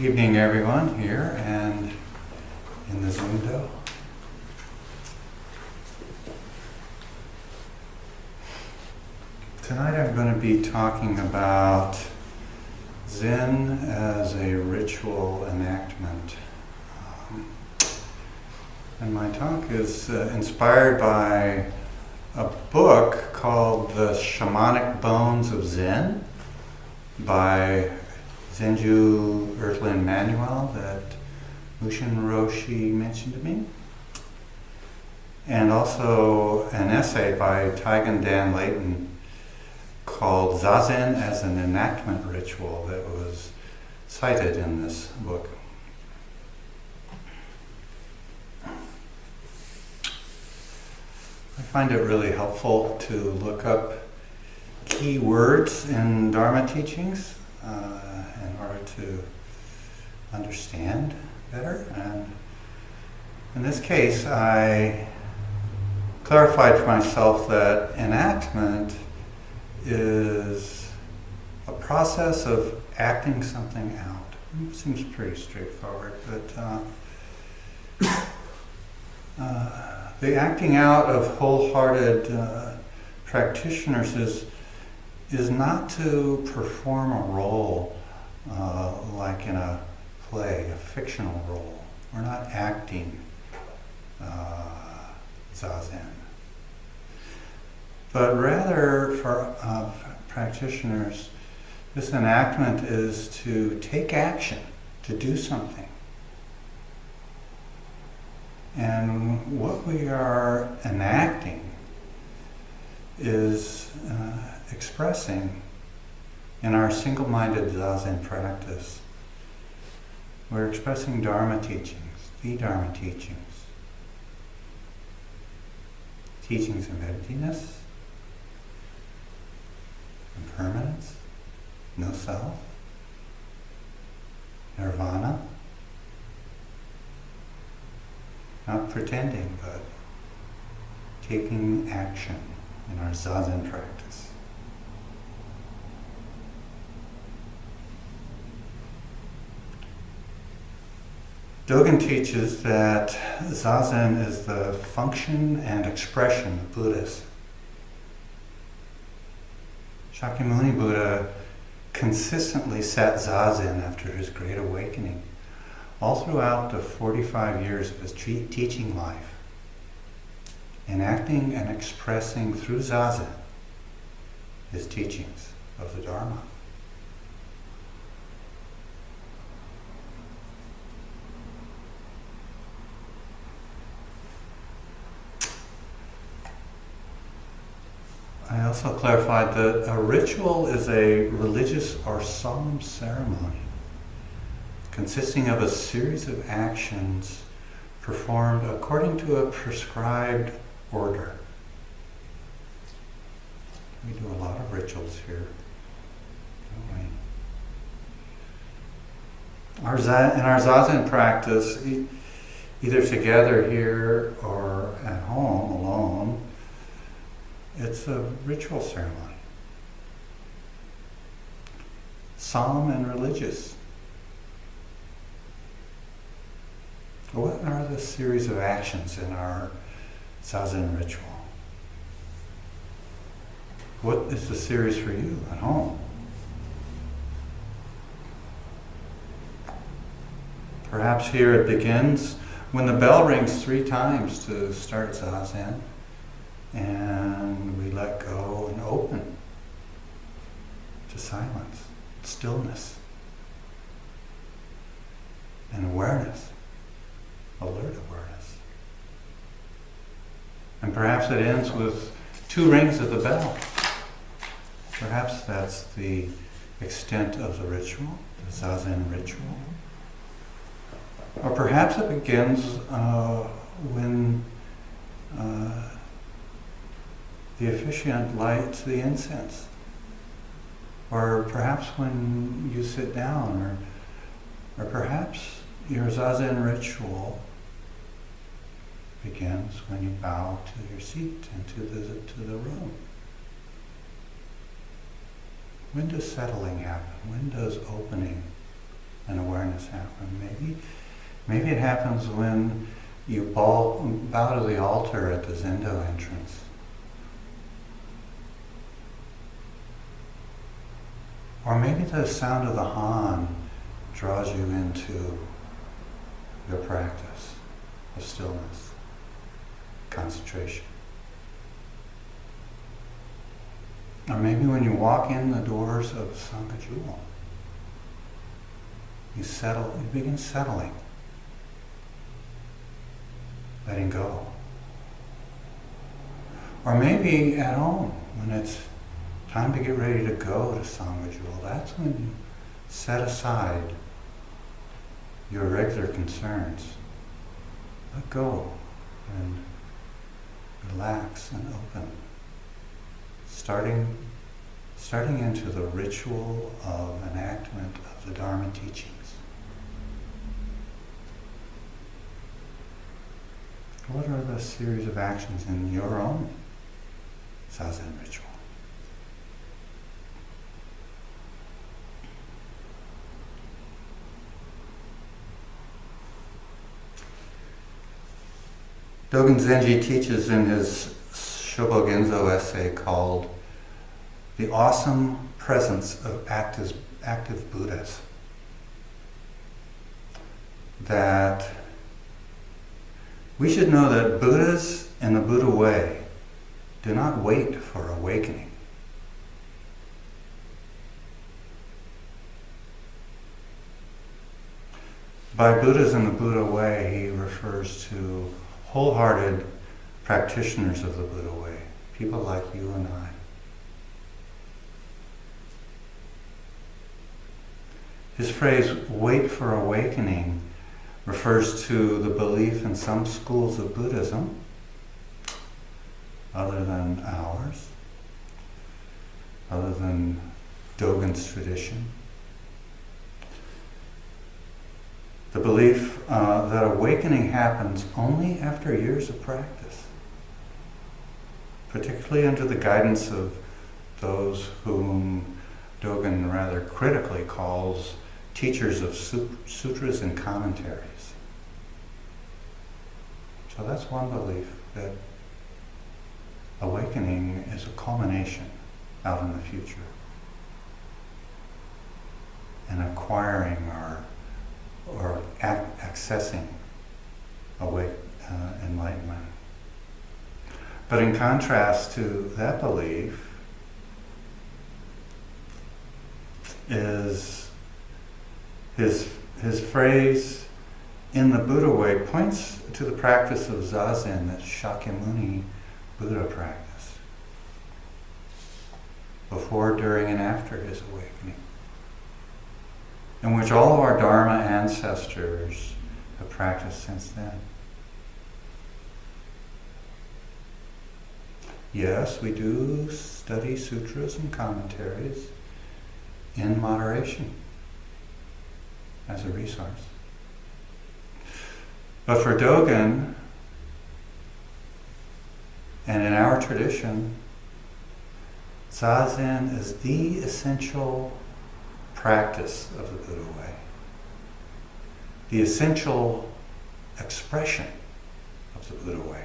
Evening, everyone, here and in this window. Tonight I'm going to be talking about Zen as a ritual enactment. And my talk is inspired by a book called The Shamanic Bones of Zen by Zenju Earthlyn Manuel that Mushin Roshi mentioned to me. And also an essay by Taigen Dan Layton called Zazen as an Enactment Ritual that was cited in this book. I find it really helpful to look up key words in Dharma teachings in order to understand better. And in this case, I clarified for myself that enactment is a process of acting something out. It seems pretty straightforward, but the acting out of wholehearted practitioners is not to perform a role like in a play, a fictional role. We're not acting Zazen. But rather, for practitioners, this enactment is to take action, to do something. And what we are enacting is expressing in our single-minded Zazen practice. We're expressing Dharma teachings, the Dharma teachings. Teachings of emptiness, impermanence, no self, nirvana. Not pretending, but taking action in our Zazen practice. Dogen teaches that Zazen is the function and expression of Buddhas. Shakyamuni Buddha consistently sat Zazen after his great awakening, all throughout the 45 years of his teaching life, enacting and expressing through Zazen his teachings of the Dharma. I also clarified that a ritual is a religious or solemn ceremony consisting of a series of actions performed according to a prescribed order. We do a lot of rituals here, don't we? In our Zazen practice, either together here or at home alone, it's a ritual ceremony. Solemn and religious. What are the series of actions in our Zazen ritual? What is the series for you at home? Perhaps here it begins when the bell rings 3 times to start Zazen, and we let go and open to silence, stillness, and awareness. Alert awareness. And perhaps it ends with 2 rings of the bell. Perhaps that's the extent of the ritual, the Zazen ritual. Or perhaps it begins when the officiant lights the incense. Or perhaps when you sit down, or perhaps your Zazen ritual begins when you bow to your seat and to the room. When does settling happen? When does opening and awareness happen? Maybe it happens when you bow to the altar at the Zendo entrance. Or maybe the sound of the Han draws you into your practice of stillness, concentration. Or maybe when you walk in the doors of Sangha Jewel, you begin settling, letting go. Or maybe at home, when it's time to get ready to go to Sangha Jewel, that's when you set aside your regular concerns. Let go and relax and open. Starting into the ritual of enactment of the Dharma teachings. What are the series of actions in your own Zazen ritual? Dogen Zenji teaches in his Shobogenzo essay called The Awesome Presence of Active Buddhas that we should know that Buddhas in the Buddha way do not wait for awakening. By Buddhas in the Buddha way, he refers to wholehearted practitioners of the Buddha way, people like you and I. His phrase, wait for awakening, refers to the belief in some schools of Buddhism, other than ours, other than Dogen's tradition. The belief that awakening happens only after years of practice, particularly under the guidance of those whom Dogen rather critically calls teachers of sutras and commentaries. So that's one belief, that awakening is a culmination out in the future, and acquiring or accessing enlightenment. But in contrast to that belief is his phrase, in the Buddha way, points to the practice of Zazen that Shakyamuni Buddha practiced before, during, and after his awakening, in which all of our Dharma ancestors have practiced since then. Yes, we do study sutras and commentaries in moderation as a resource. But for Dogen, and in our tradition, Zazen is the essential practice of the Buddha way, the essential expression of the Buddha way.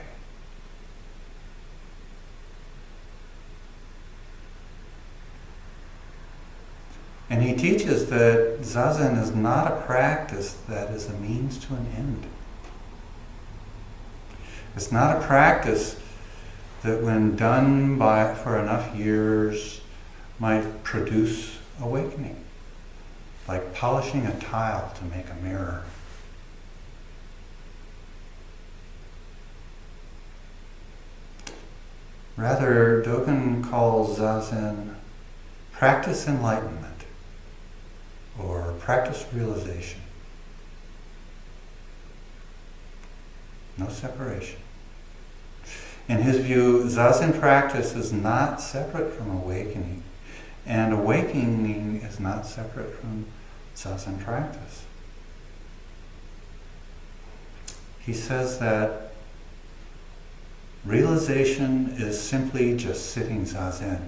And he teaches that Zazen is not a practice that is a means to an end. It's not a practice that when done for enough years might produce awakening, like polishing a tile to make a mirror. Rather, Dogen calls Zazen practice enlightenment, or practice realization. No separation. In his view, Zazen practice is not separate from awakening, and awakening is not separate from Zazen practice. He says that realization is simply just sitting Zazen.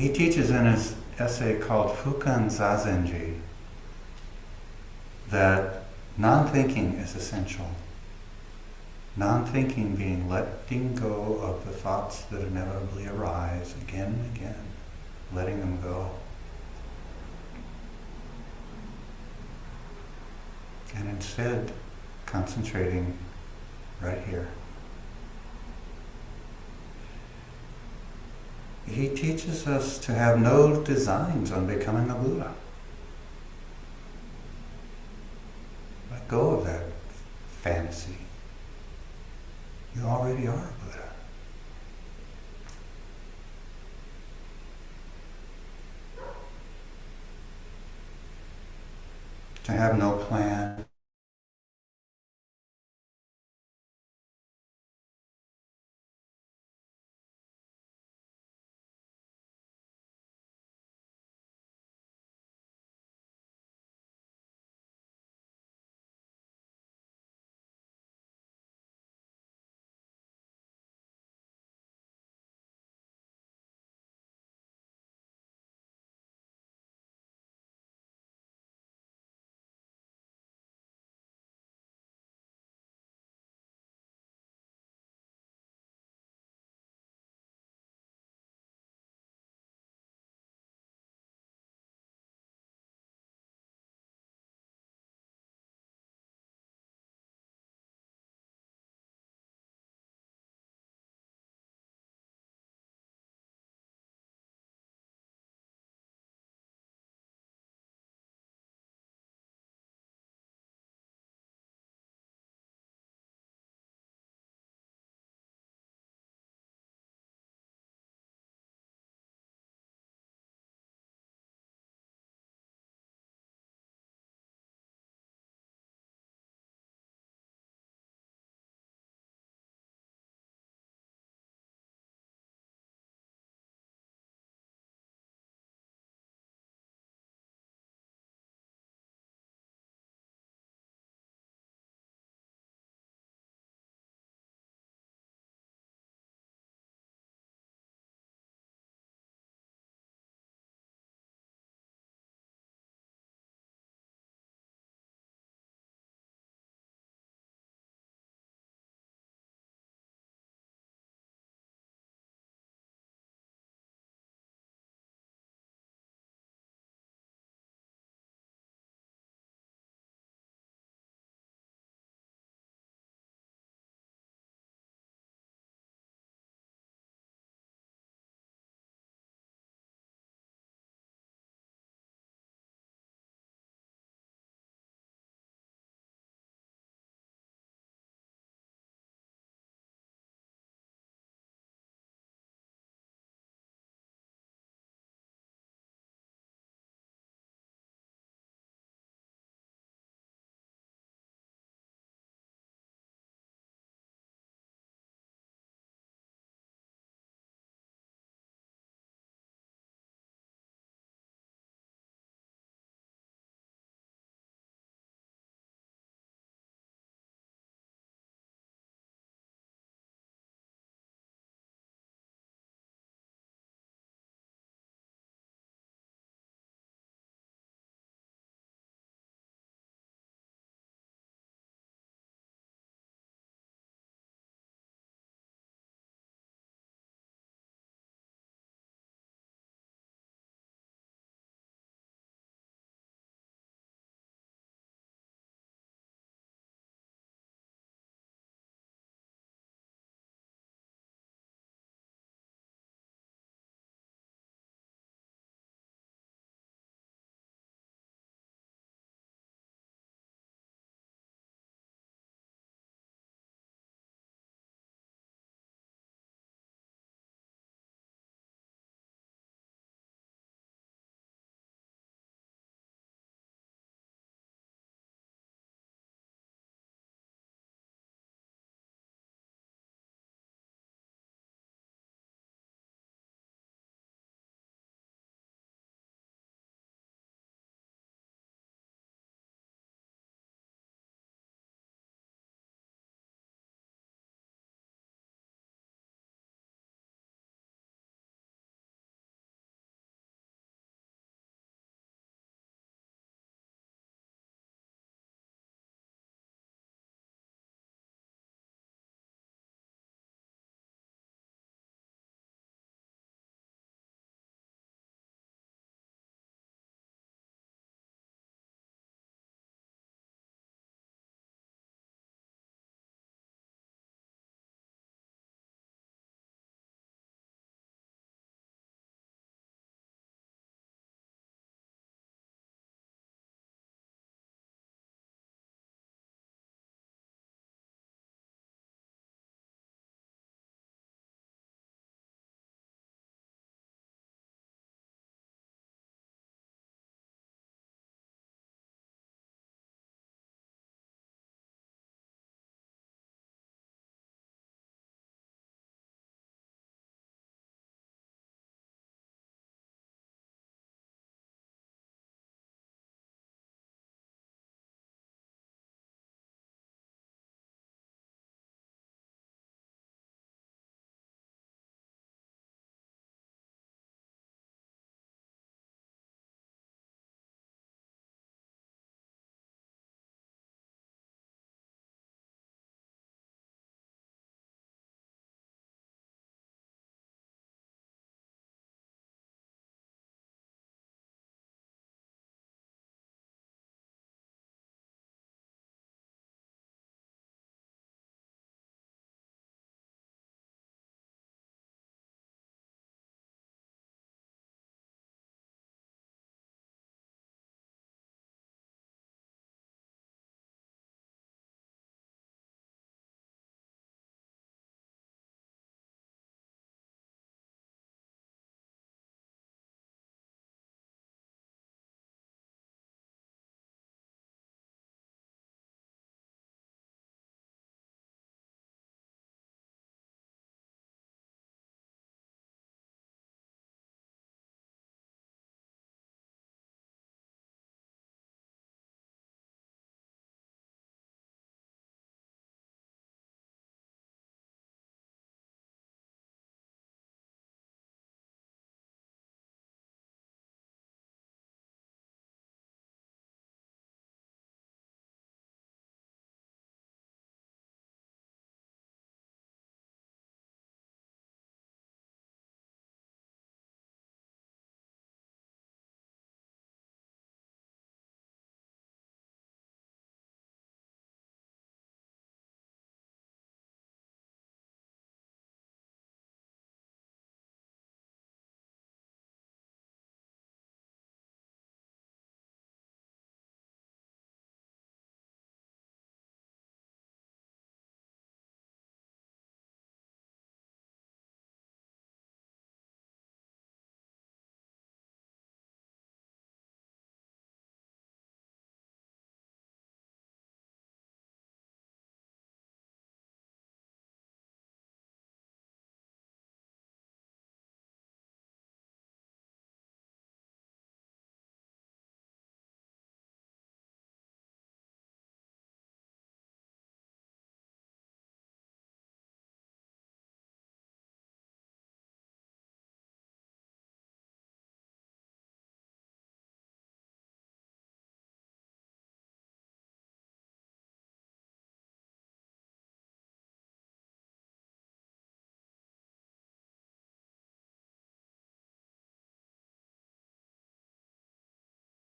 He teaches in his essay called Fukan Zazenji that non-thinking is essential. Non-thinking being letting go of the thoughts that inevitably arise again and again, letting them go. And instead, concentrating right here. He teaches us to have no designs on becoming a Buddha. Let go of that fantasy. You already are a Buddha. To have no plan,